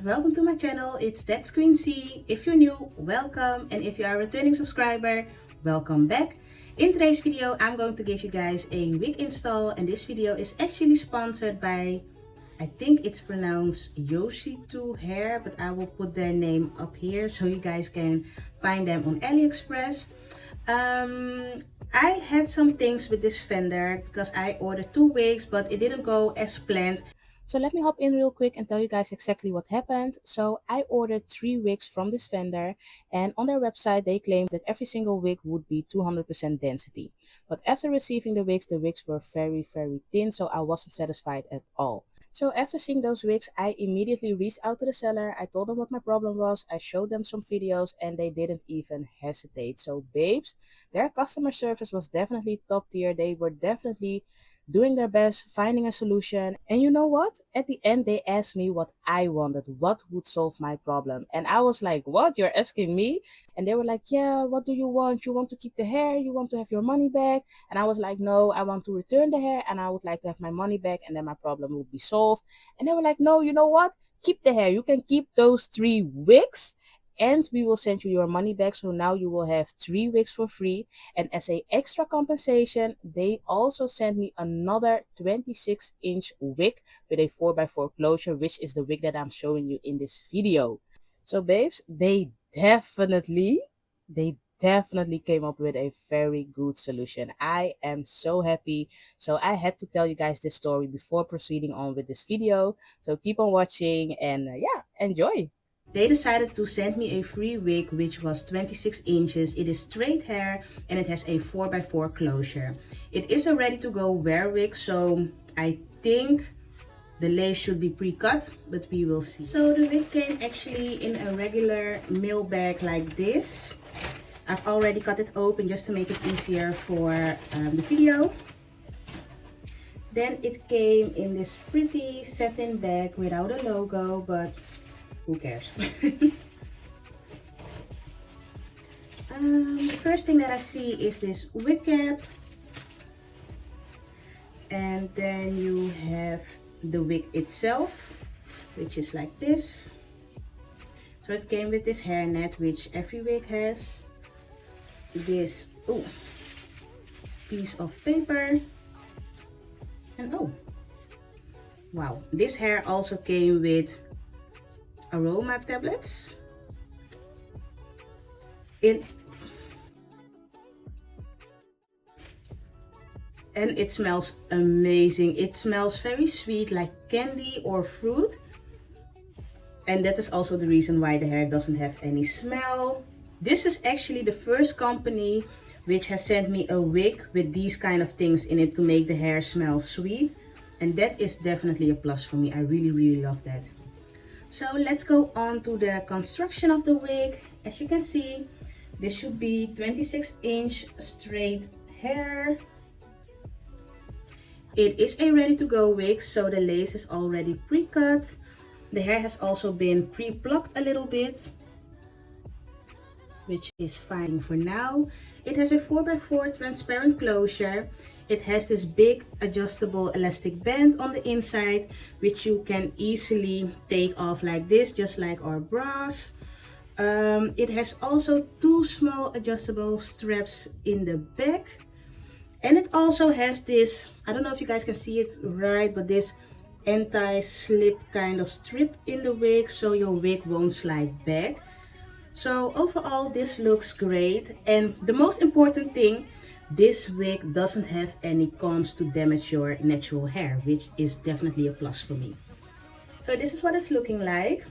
welcome to my channel. It's Thats.Queen.C. If you're new, welcome, and if you are a returning subscriber, welcome back. In today's video, I'm going to give you guys a wig install, and this video is actually sponsored by, I think it's pronounced Yocytu hair, but I will put their name up here so you guys can find them on AliExpress. I had some things with this vendor because I ordered 2 wigs, but it didn't go as planned. So let me hop in real quick and tell you guys exactly what happened. So I ordered 3 wigs from this vendor, and on their website they claimed that every single wig would be 200% density. But after receiving the wigs were very thin, so I wasn't satisfied at all. So after seeing those wigs, I immediately reached out to the seller. I told them what my problem was. I showed them some videos and they didn't even hesitate. So babes, their customer service was definitely top tier. They were definitely doing their best, finding a solution. And you know what? At the end, they asked me what I wanted, what would solve my problem. And I was like, what? You're asking me? And they were like, yeah, what do you want? You want to keep the hair? You want to have your money back? And I was like, no, I want to return the hair and I would like to have my money back and then my problem would be solved. And they were like, no, you know what? Keep the hair. You can keep those 3 wigs and we will send you your money back. So now you will have 3 wigs for free, and as a extra compensation they also sent me another 26-inch wig with a 4x4 closure, which is the wig that I'm showing you in this video. So babes, they definitely came up with a very good solution. I am so happy. So I had to tell you guys this story before proceeding on with this video, so keep on watching and yeah, enjoy. They decided to send me a free wig which was 26 inches. It is straight hair and it has a 4x4 closure. It is a ready to go wear wig, so I think the lace should be pre-cut, but we will see. So the wig came actually in a regular mail bag like this. I've already cut it open just to make it easier for the video. Then it came in this pretty satin bag without a logo, but who cares? The first thing that I see is this wig cap, and then you have the wig itself, which is like this. So it came with this hairnet, which every wig has. This piece of paper, and oh wow, this hair also came with aroma tablets. And it smells amazing. It smells very sweet, like candy or fruit, and that is also the reason why the hair doesn't have any smell. This is actually the first company which has sent me a wig with these kind of things in it to make the hair smell sweet, and that is definitely a plus for me. I really love that. So let's go on to the construction of the wig. As you can see, this should be 26-inch straight hair. It is a ready to go wig, so the lace is already pre-cut. The hair has also been pre-plucked a little bit, which is fine for now. It has a 4x4 transparent closure. It has this big adjustable elastic band on the inside, which you can easily take off like this, just like our bras. It has also 2 small adjustable straps in the back. And it also has this, I don't know if you guys can see it right, but this anti-slip kind of strip in the wig, so your wig won't slide back. So overall this looks great, and the most important thing, this wig doesn't have any combs to damage your natural hair, which is definitely a plus for me. So this is what it's looking like.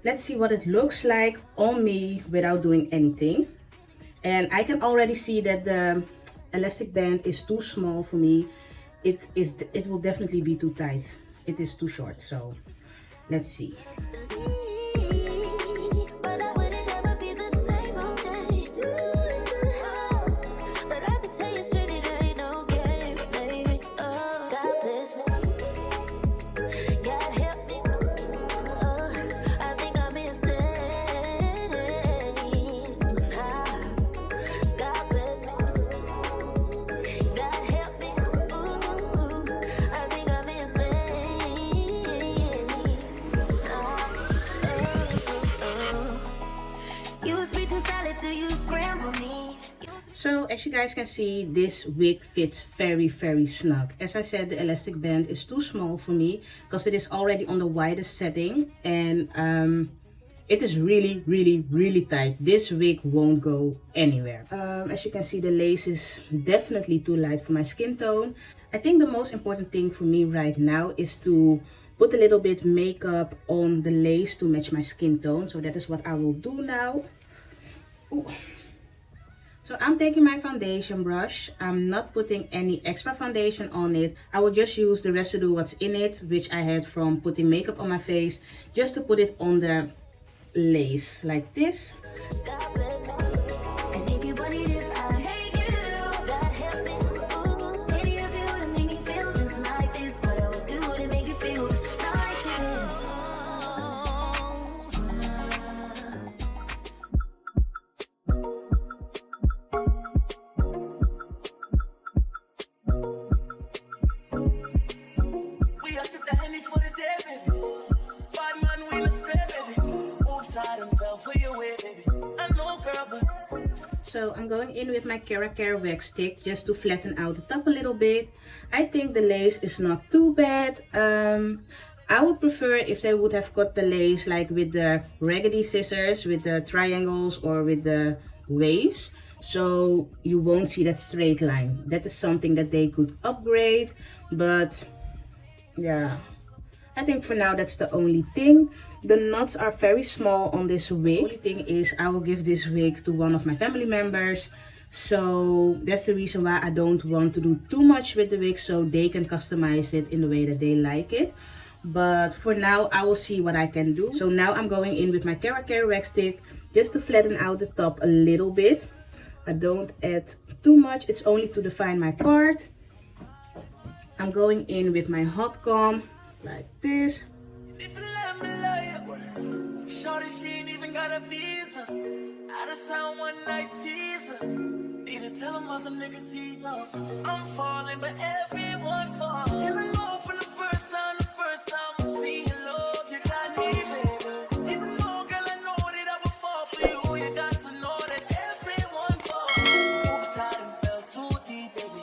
Let's see what it looks like on me without doing anything. And I can already see that the elastic band is too small for me. It will definitely be too tight. It is too short, so let's see. So as you guys can see, this wig fits very snug. As I said, the elastic band is too small for me because it is already on the widest setting, and it is really tight. This wig won't go anywhere. As you can see, the lace is definitely too light for my skin tone. I think the most important thing for me right now is to put a little bit makeup on the lace to match my skin tone. So that is what I will do now. Ooh. So I'm taking my foundation brush. I'm not putting any extra foundation on it. I will just use the residue what's in it, which I had from putting makeup on my face, just to put it on the lace like this. So I'm going in with my KeraCare wax stick just to flatten out the top a little bit. I think the lace is not too bad. I would prefer if they would have cut the lace like with the raggedy scissors, with the triangles or with the waves, so you won't see that straight line. That is something that they could upgrade, but yeah, I think for now that's the only thing. The knots are very small on this wig. The only thing is I will give this wig to one of my family members. So that's the reason why I don't want to do too much with the wig, so they can customize it in the way that they like it. But for now, I will see what I can do. So now I'm going in with my KeraCare wax stick just to flatten out the top a little bit. I don't add too much. It's only to define my part. I'm going in with my hot comb like this. Shorty, she ain't even got a visa. Out of town one night teaser. Need to tell them other niggas sees off. I'm falling, but everyone falls. And I know from the first time I'm seeing love, you got me, baby. Even though, girl, I know that I would fall for you. You got to know that everyone falls. Oops, I done fell too deep, baby.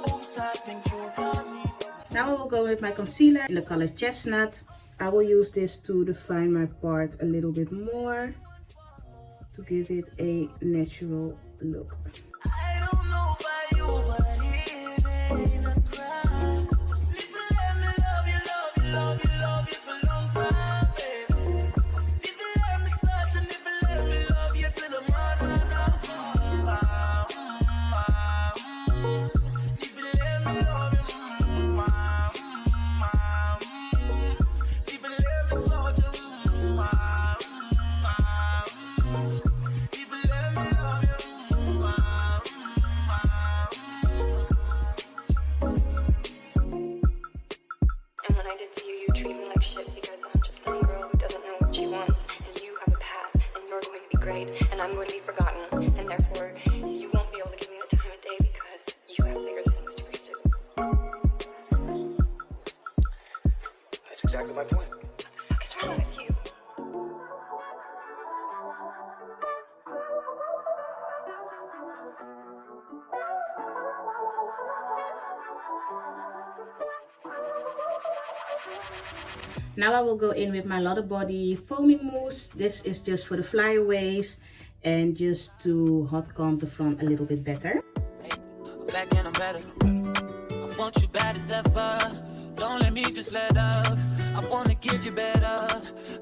Oops, I think you got me, baby. Now I will go with my concealer in the color Chestnut. I will use this to define my part a little bit more to give it a natural look. I don't know about you, but it ain't a crime. If you let me love you for a long time, baby. If you let me touch and if you let me love you till the morning. If you let me love you. And I'm going to be forgotten, and therefore you won't be able to give me the time of day because you have bigger things to pursue. That's exactly my point. What the fuck is wrong with you? Now I will go in with my LottaBody foaming mousse. This is just for the flyaways and just to hot comb the front a little bit better. Back and I'm better. I want you bad as ever. Don't let me just let up. I wanna give you better.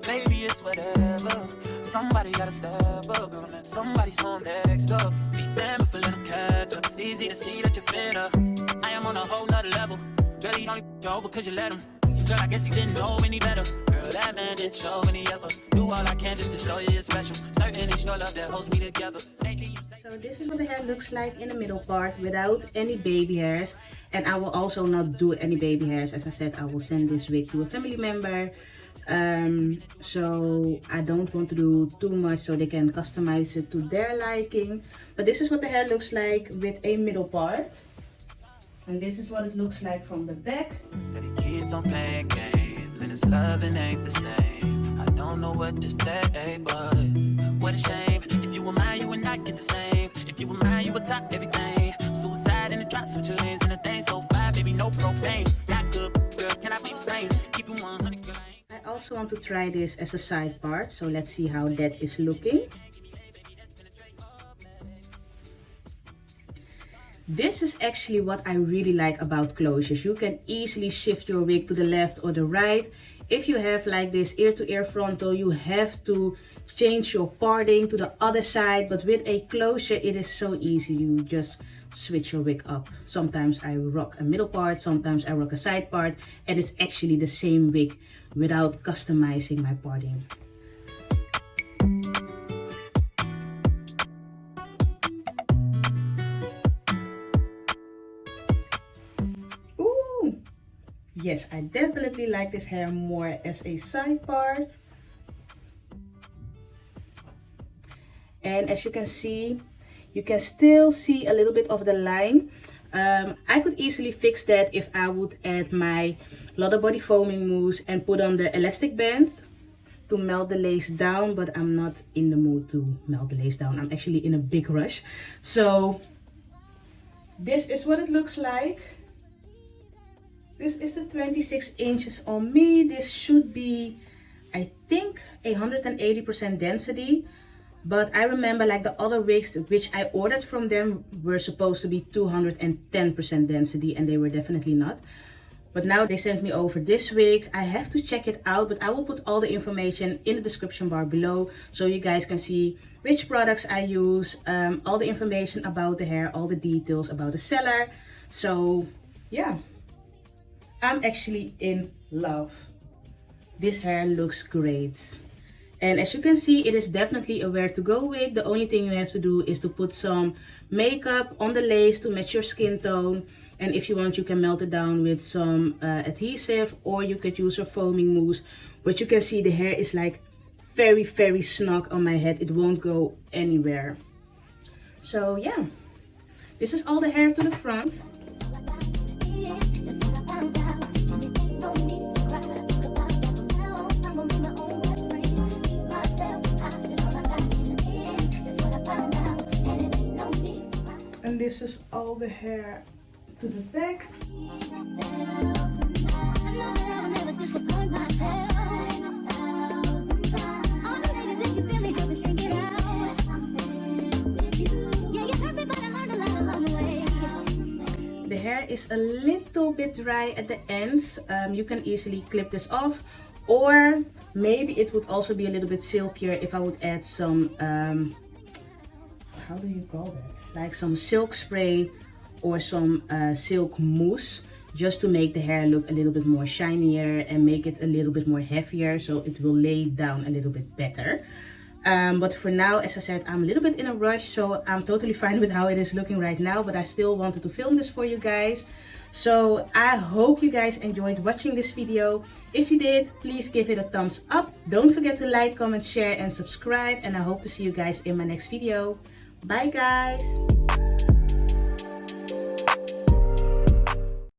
Maybe it's whatever. Somebody gotta step up. Gonna let somebody swarm next up. Be damned if I let them catch up. It's easy to see that you're fitter. I am on a whole nother level. Girl, you only over cause you let him. Girl, I guess you didn't know any better. Girl, that man didn't show any ever. Do all I can just to show you it's special. Certain it's your love that holds me together. So this is what the hair looks like in the middle part without any baby hairs. And I will also not do any baby hairs. As I said, I will send this wig to a family member. So I don't want to do too much so they can customize it to their liking. But this is what the hair looks like with a middle part. And this is what it looks like from the back. Said the kids on playing games and it's loving ain't the same. I don't know what to say, but what a shame. If you were mine, you would not get the same. If you were mine, you would top, everything. Suicide in the drop, switch your lanes in the thing. So fly, baby, no propane. Got good, girl, can I be framed? Keep it 100, girl. I also want to try this as a side part, so let's see how that is looking. This is actually what I really like about closures. You can easily shift your wig to the left or the right. If you have like this ear-to-ear frontal, you have to change your parting to the other side. But with a closure, it is so easy. You just switch your wig up. Sometimes I rock a middle part, sometimes I rock a side part. And it's actually the same wig without customizing my parting. Yes, I definitely like this hair more as a side part. And as you can see, you can still see a little bit of the line. I could easily fix that if I would add my LottaBody foaming mousse and put on the elastic band to melt the lace down, but I'm not in the mood to melt the lace down. I'm actually in a big rush. So this is what it looks like. This is the 26 inches on me. This should be, I think, 180% density. But I remember like the other wigs which I ordered from them were supposed to be 210% density, and they were definitely not. But now they sent me over this wig. I have to check it out, but I will put all the information in the description bar below so you guys can see which products I use, all the information about the hair, all the details about the seller. So yeah. I'm actually in love. This hair looks great. And as you can see, it is definitely a wear to go wig. The only thing you have to do is to put some makeup on the lace to match your skin tone. And if you want, you can melt it down with some adhesive, or you could use a foaming mousse. But you can see the hair is like very, very snug on my head. It won't go anywhere. So yeah, this is all the hair to the front. And this is all the hair to the back. The hair is a little bit dry at the ends. You can easily clip this off, or maybe it would also be a little bit silkier if I would add some, how do you call that? Like some silk spray or some silk mousse, just to make the hair look a little bit more shinier and make it a little bit more heavier, so it will lay down a little bit better. But for now, as I said, I'm a little bit in a rush, so I'm totally fine with how it is looking right now, but I still wanted to film this for you guys. So I hope you guys enjoyed watching this video. If you did, please give it a thumbs up. Don't forget to like, comment, share and subscribe, and I hope to see you guys in my next video. Bye guys!